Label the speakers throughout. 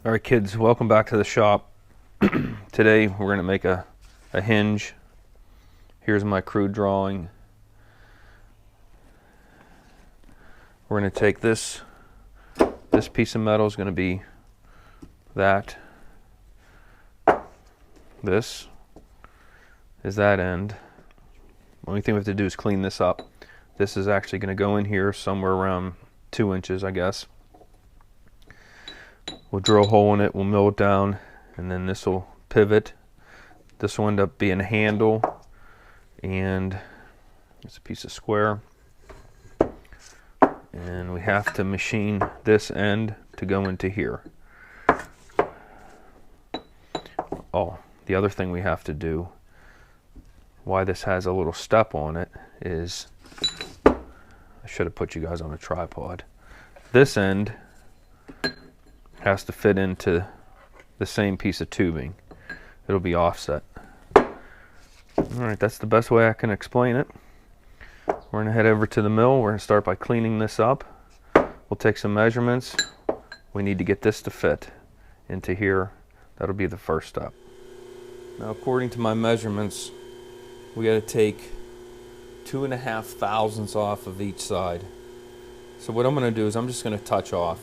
Speaker 1: Alright kids, welcome back to the shop. Today we're going to make a hinge. Here's my crude drawing. We're going to take this piece of metal is going to be that. This is that end. The only thing we have to do is clean this up. This is actually going to go in here somewhere around 2 inches, I guess. We'll drill a hole in it, we'll mill it down, and then this will pivot. This will end up being a handle, and it's a piece of square. And we have to machine this end to go into here. Oh, the other thing we have to do, why this has a little step on it, is I should have put you guys on a tripod. This end has to fit into the same piece of tubing. It'll be offset. Alright, that's the best way I can explain it. We're going to head over to the mill. We're going to start by cleaning this up. We'll take some measurements. We need to get this to fit into here. That'll be the first step. Now, according to my measurements, we got to take 2.5 thousandths off of each side. So what I'm going to do is I'm just going to touch off.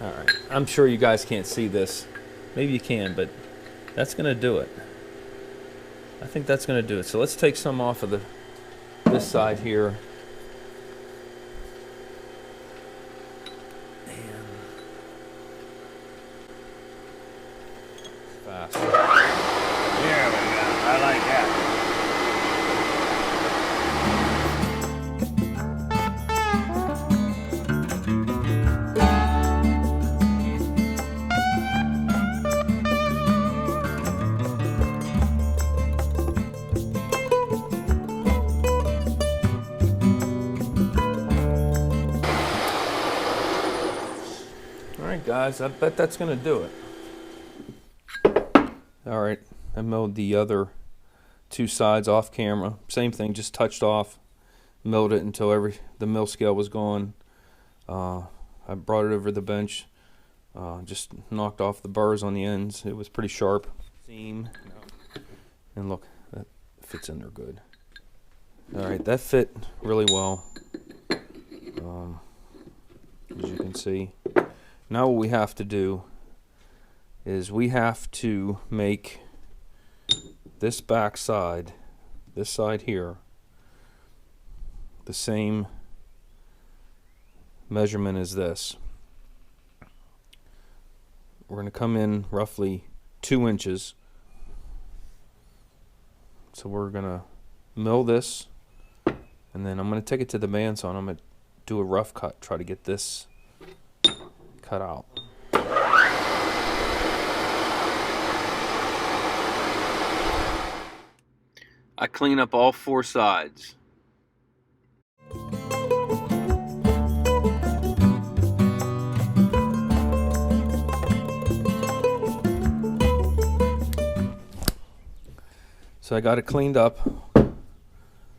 Speaker 1: Alright, I'm sure you guys can't see this. Maybe you can, but that's going to do it. I think that's going to do it. So let's take some off of this side here. And fast.
Speaker 2: There we go. I like that.
Speaker 1: Alright guys, I bet that's going to do it. Alright, I milled the other two sides off camera. Same thing, just touched off, milled it until the mill scale was gone. I brought it over the bench, just knocked off the burrs on the ends. It was pretty sharp. Seam, and look, that fits in there good. Alright, that fit really well, as you can see. Now what we have to do is we have to make this back side, this side here, the same measurement as this. We're going to come in roughly 2 inches. So we're going to mill this, and then I'm going to take it to the bandsaw and I'm going to do a rough cut, try to get this cut out. I clean up all 4 sides. So I got it cleaned up.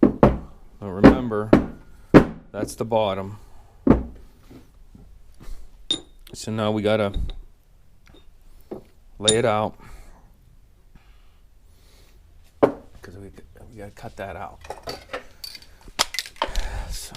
Speaker 1: But remember, that's the bottom. So now we gotta lay it out, because we gotta cut that out. So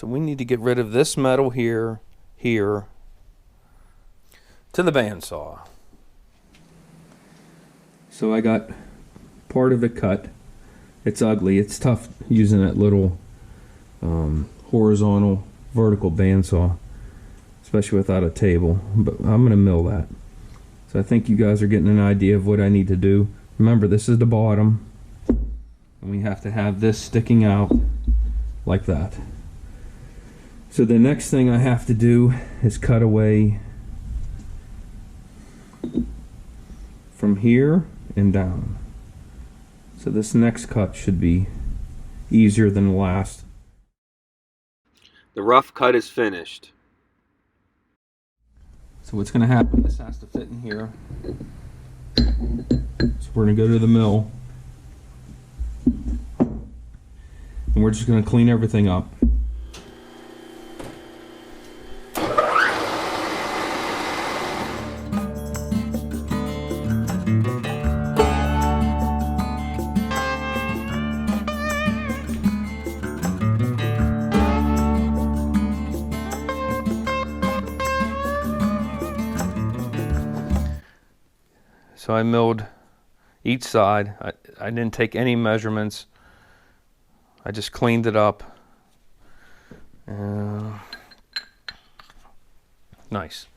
Speaker 1: So we need to get rid of this metal here, to the bandsaw. So I got part of it cut. It's ugly. It's tough using that little horizontal vertical bandsaw, especially without a table, but I'm going to mill that. So I think you guys are getting an idea of what I need to do. Remember, this is the bottom, and we have to have this sticking out like that. So the next thing I have to do is cut away from here and down. So this next cut should be easier than the last. The rough cut is finished. So what's going to happen, this has to fit in here. So we're going to go to the mill. And we're just going to clean everything up. So I milled each side. I didn't take any measurements. I just cleaned it up. Nice.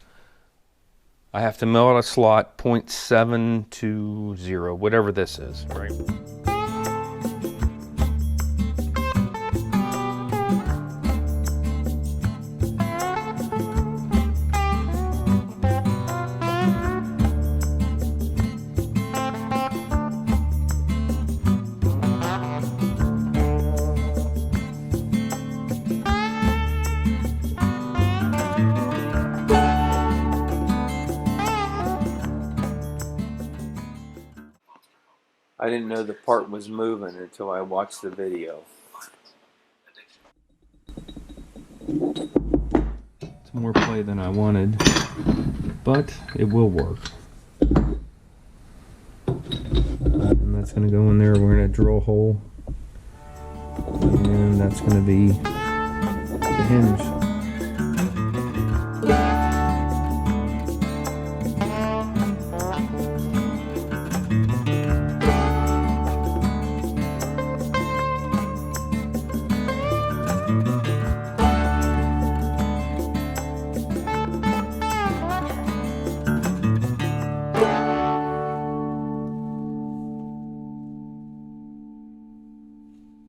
Speaker 1: I have to mill out a slot 0.720, whatever this is, right? I didn't know the part was moving until I watched the video. It's more play than I wanted, but it will work. And that's going to go in there. We're going to drill a hole, and that's going to be the hinge.